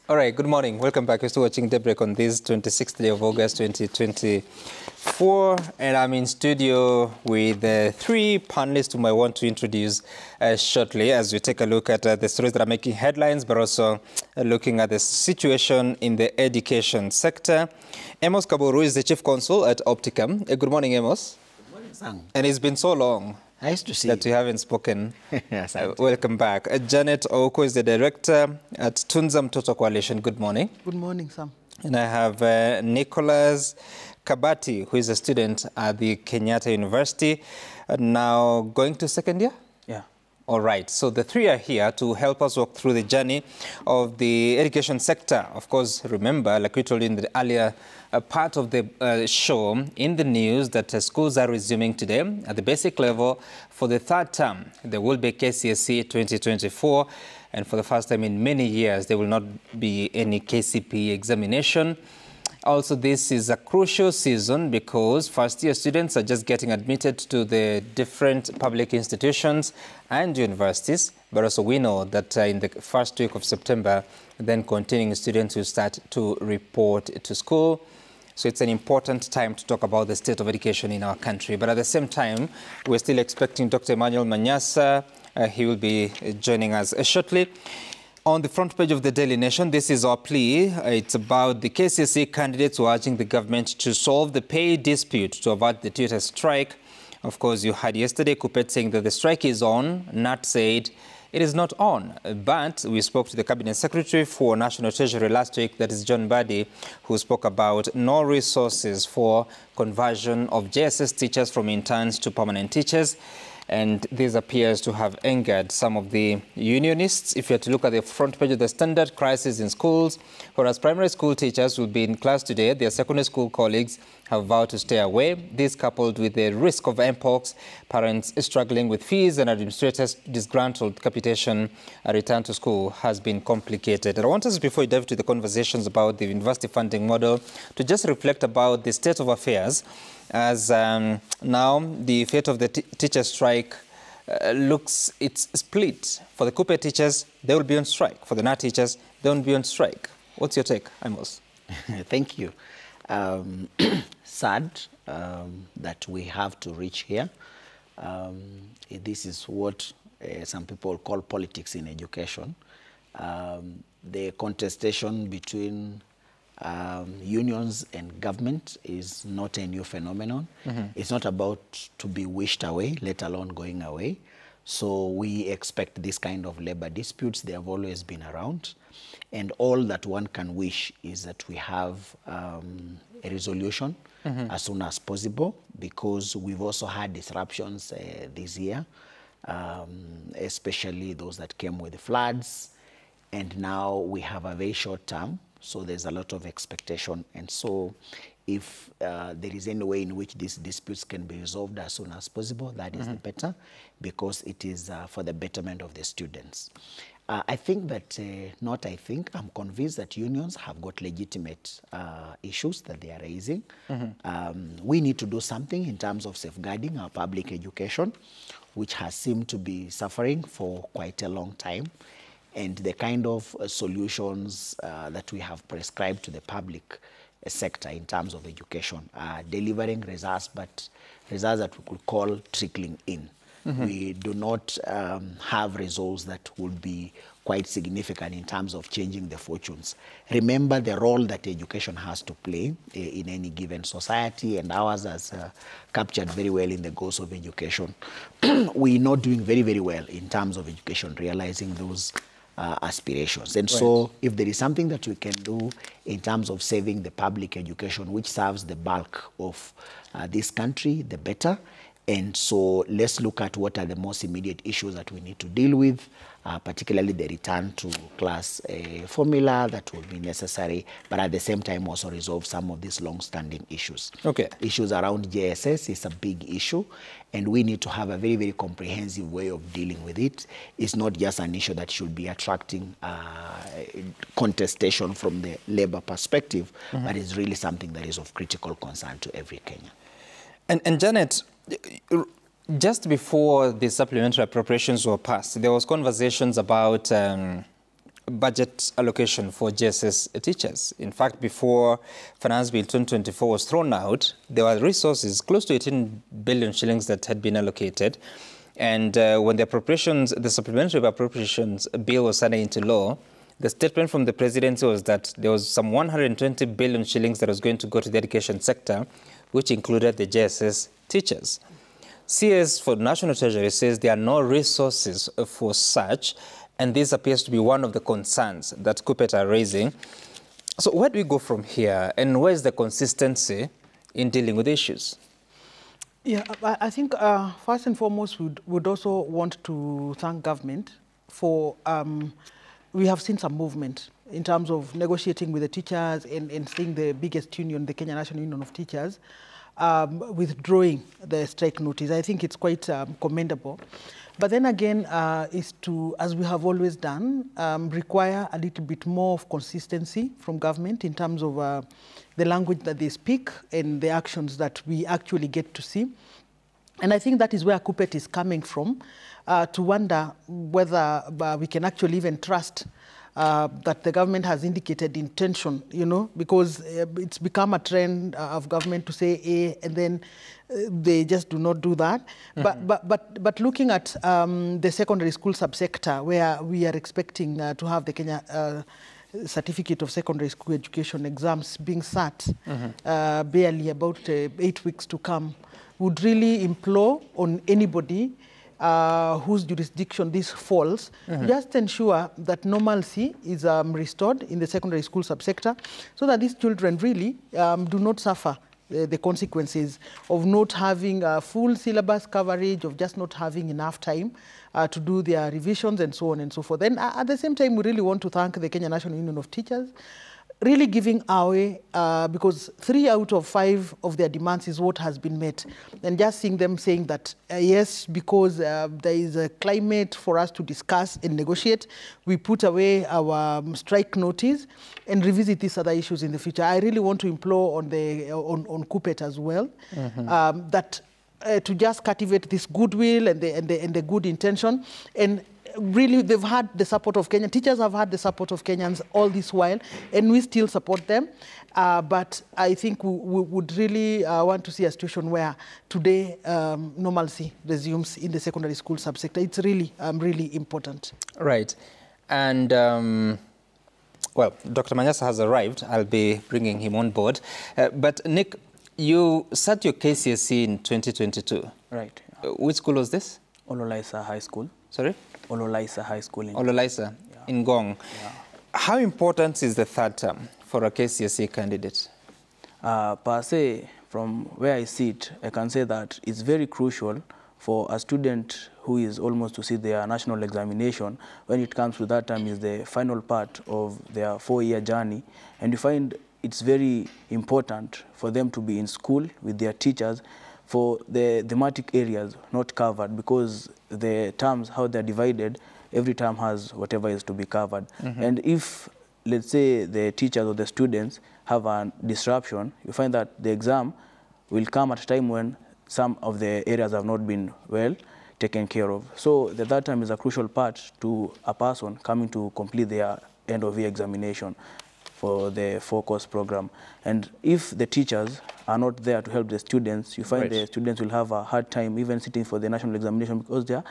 All right, good morning. Welcome back. You're still watching Daybreak on this 26th day of August 2024. And I'm in studio with three panelists whom I want to introduce shortly as we take a look at the stories that are making headlines, but also looking at the situation in the education sector. Amos Kaburu is the Chief Counsel at Opticam. Good morning, Amos. Good morning, Sang. And it's been so long. Nice to see that you haven't spoken. Yes, welcome back. Janet Oko is the director at Tunza Mtoto Coalition. Good morning. Good morning, Sam. And I have Nicholas Kabati, who is a student at the Kenyatta University, now going to second year? Yeah. All right. So the three are here to help us walk through the journey of the education sector. Of course, remember, like we told you in the earlier part of the show, in the news that schools are resuming today at the basic level for the third term. There will be KCSE 2024, and for the first time in many years, there will not be any KCPE examination. Also, this is a crucial season because first-year students are just getting admitted to the different public institutions and universities. But also we know that in the first week of September, then continuing students will start to report to school. So it's an important time to talk about the state of education in our country. But at the same time, we're still expecting Dr. Emmanuel Manyasa. He will be joining us shortly. On the front page of the Daily Nation, this is our plea. It's about the KCSE candidates who are urging the government to solve the pay dispute to avert the tutor strike. Of course, you heard yesterday Kuppet saying that the strike is on. Nat said it is not on. But we spoke to the Cabinet Secretary for National Treasury last week, that is John Buddy, who spoke about no resources for conversion of JSS teachers from interns to permanent teachers. And this appears to have angered some of the unionists. If you are to look at the front page of the Standard, crisis in schools, whereas primary school teachers will be in class today, their secondary school colleagues have vowed to stay away. This coupled with the risk of mpox, parents struggling with fees and administrators disgruntled capitation, a return to school has been complicated. And I want us, before we dive to the conversations about the university funding model, to just reflect about the state of affairs as now the fate of the teacher strike looks, it's split. For the Kuppet teachers, they will be on strike. For the NAT teachers, they won't be on strike. What's your take, Amos? Thank you. Sad that we have to reach here. This is what some people call politics in education. The contestation between unions and government is not a new phenomenon. It's not about to be wished away, let alone going away. So we expect this kind of labor disputes. They have always been around. And all that one can wish is that we have a resolution as soon as possible, because we've also had disruptions this year, especially those that came with the floods. And now we have a very short term. So there's a lot of expectation. And so if there is any way in which these disputes can be resolved as soon as possible, that is the better, because it is for the betterment of the students. I think that, I'm convinced that unions have got legitimate issues that they are raising. We need to do something in terms of safeguarding our public education, which has seemed to be suffering for quite a long time. And the kind of solutions that we have prescribed to the public sector in terms of education are delivering results, but results that we could call trickling in. We do not have results that would be quite significant in terms of changing the fortunes. Remember the role that education has to play in any given society, and ours has captured very well in the goals of education. We're not doing very, very well in terms of education, realizing those aspirations. And so if there is something that we can do in terms of saving the public education, which serves the bulk of this country, the better. And so let's look at what are the most immediate issues that we need to deal with, particularly the return to class formula that will be necessary, but at the same time also resolve some of these long-standing issues. Okay. Issues around JSS is a big issue, and we need to have a very, very comprehensive way of dealing with it. It's not just an issue that should be attracting contestation from the labor perspective, but it's really something that is of critical concern to every Kenyan. And Janet, just before the supplementary appropriations were passed, there was conversations about budget allocation for JSS teachers. In fact, before Finance Bill 2024 was thrown out, there were resources, close to 18 billion shillings that had been allocated. And when the supplementary appropriations bill was signed into law, the statement from the presidency was that there was some 120 billion shillings that was going to go to the education sector, which included the JSS teachers. CS for National Treasury says there are no resources for such, and this appears to be one of the concerns that KUPPET are raising. So where do we go from here, and where is the consistency in dealing with issues? Yeah, I think first and foremost, we would also want to thank government for, we have seen some movement in terms of negotiating with the teachers and seeing the biggest union, the Kenya National Union of Teachers, withdrawing the strike notice. I think it's quite commendable. But then again, is to, as we have always done, require a little bit more of consistency from government in terms of the language that they speak and the actions that we actually get to see. And I think that is where KUPPET is coming from, to wonder whether we can actually even trust that the government has indicated intention, you know, because it's become a trend of government to say A and then they just do not do that. But looking at the secondary school subsector, where we are expecting to have the Kenya Certificate of Secondary School Education exams being sat barely about 8 weeks to come, would really implore on anybody whose jurisdiction this falls, just ensure that normalcy is restored in the secondary school subsector, so that these children really do not suffer the consequences of not having full syllabus coverage, of just not having enough time to do their revisions and so on and so forth. And at the same time, we really want to thank the Kenya National Union of Teachers, really giving away, because 3 out of 5 of their demands is what has been met. And just seeing them saying that, yes, because there is a climate for us to discuss and negotiate, we put away our strike notice and revisit these other issues in the future. I really want to implore on KUPPET as well, that to just cultivate this goodwill and the good intention, and really, they've had the support of Kenya. Teachers have had the support of Kenyans all this while, and we still support them. But I think we would really want to see a situation where today normalcy resumes in the secondary school subsector. It's really, really important. Right. And, well, Dr. Manyasa has arrived. I'll be bringing him on board. But, Nick, you sat your KCSE in 2022. Right. Which school was this? Ololaisa High School. Sorry? Ololaisa High School. Ololaisa, in Ngong. Yeah. How important is the third term for a KCSE candidate? Per se, from where I sit, I can say that it's very crucial for a student who is almost to see their national examination. When it comes to that time, is the final part of their 4-year journey. And you find it's very important for them to be in school with their teachers, for the thematic areas not covered, because the terms, how they're divided, every term has whatever is to be covered. And if, let's say, the teachers or the students have a disruption, you find that the exam will come at a time when some of the areas have not been well taken care of. So that time is a crucial part to a person coming to complete their end-of-year examination for the 4-course program. And if the teachers are not there to help the students, you find the students will have a hard time even sitting for the national examination, because they are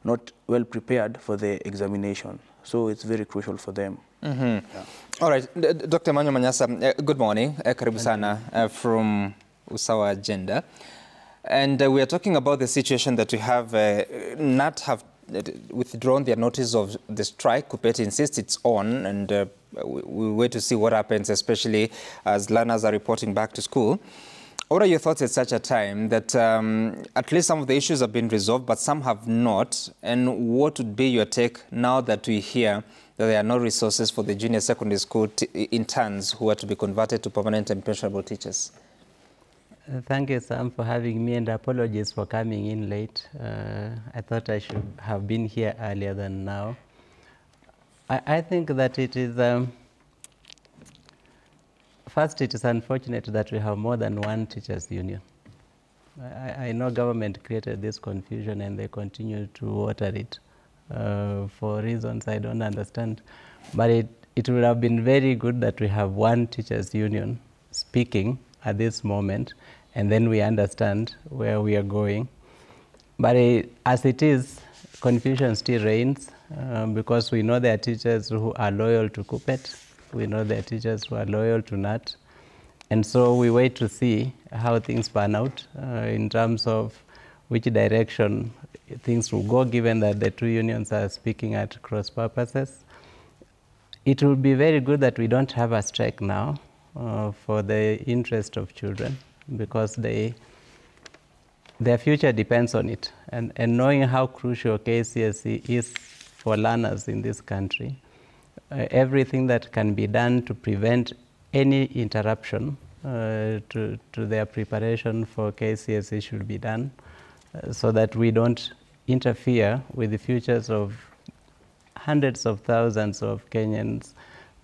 not well prepared for the examination. So it's very crucial for them. Yeah. All right, Dr. Emmanuel Manyasa, good morning. Karibu sana from Usawa Agenda. And we are talking about the situation that we have not have withdrawn their notice of the strike. KUPPET insists it's on, and we'll wait to see what happens, especially as learners are reporting back to school. What are your thoughts at such a time that at least some of the issues have been resolved, but some have not? And what would be your take now that we hear that there are no resources for the junior secondary school interns who are to be converted to permanent and pensionable teachers? Thank you, Sam, for having me, and apologies for coming in late. I thought I should have been here earlier than now. I think that it is, first, it is unfortunate that we have more than one teachers' union. I know government created this confusion and they continue to water it. for reasons I don't understand. But it would have been very good that we have one teachers' union speaking at this moment, and then we understand where we are going. But as it is, confusion still reigns because we know there are teachers who are loyal to KUPPET, we know there are teachers who are loyal to NAT, and so we wait to see how things pan out in terms of which direction things will go, given that the two unions are speaking at cross purposes. It will be very good that we don't have a strike now for the interest of children, because their future depends on it. And knowing how crucial KCSE is for learners in this country, everything that can be done to prevent any interruption to their preparation for KCSE should be done, so that we don't interfere with the futures of hundreds of thousands of Kenyans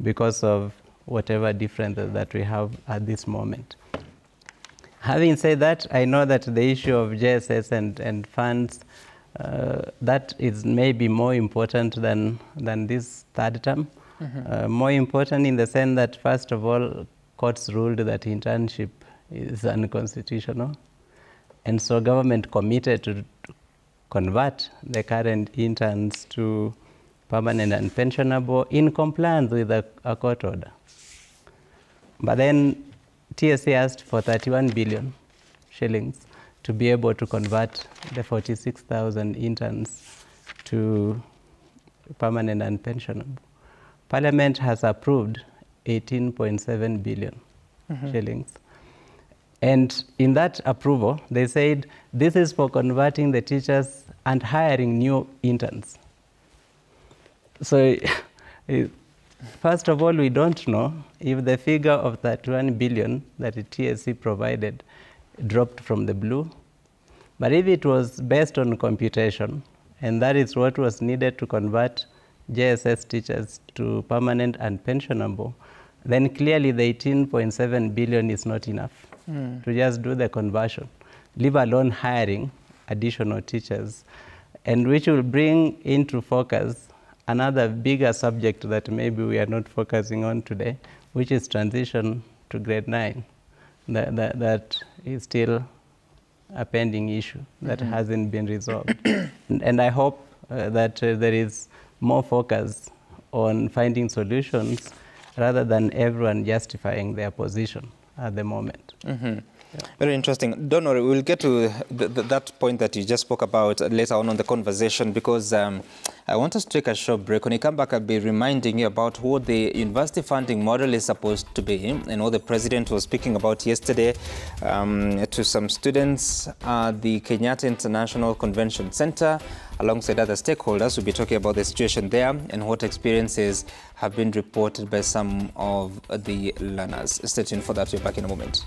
because of whatever differences that we have at this moment. Having said that, I know that the issue of JSS and funds, that is maybe more important than this third term. More important in the sense that, first of all, courts ruled that internship is unconstitutional. And so government committed to convert the current interns to permanent and pensionable in compliance with a court order. But then TSA asked for 31 billion shillings to be able to convert the 46,000 interns to permanent and pensionable. Parliament has approved 18.7 billion shillings. And in that approval, they said this is for converting the teachers and hiring new interns. So first of all, we don't know if the figure of 31 billion that the TSC provided dropped from the blue. But if it was based on computation, and that is what was needed to convert JSS teachers to permanent and pensionable, then clearly the 18.7 billion is not enough to just do the conversion, leave alone hiring additional teachers, and which will bring into focus another bigger subject that maybe we are not focusing on today, which is transition to grade 9. That is still a pending issue that hasn't been resolved. And I hope that there is more focus on finding solutions rather than everyone justifying their position at the moment. Very interesting. Don't worry, we'll get to that point that you just spoke about later on the conversation, because I want us to take a short break. When you come back, I'll be reminding you about what the university funding model is supposed to be, and what the president was speaking about yesterday to some students at the Kenyatta International Convention Center. Alongside other stakeholders, we'll be talking about the situation there and what experiences have been reported by some of the learners. Stay tuned for that. We're back in a moment.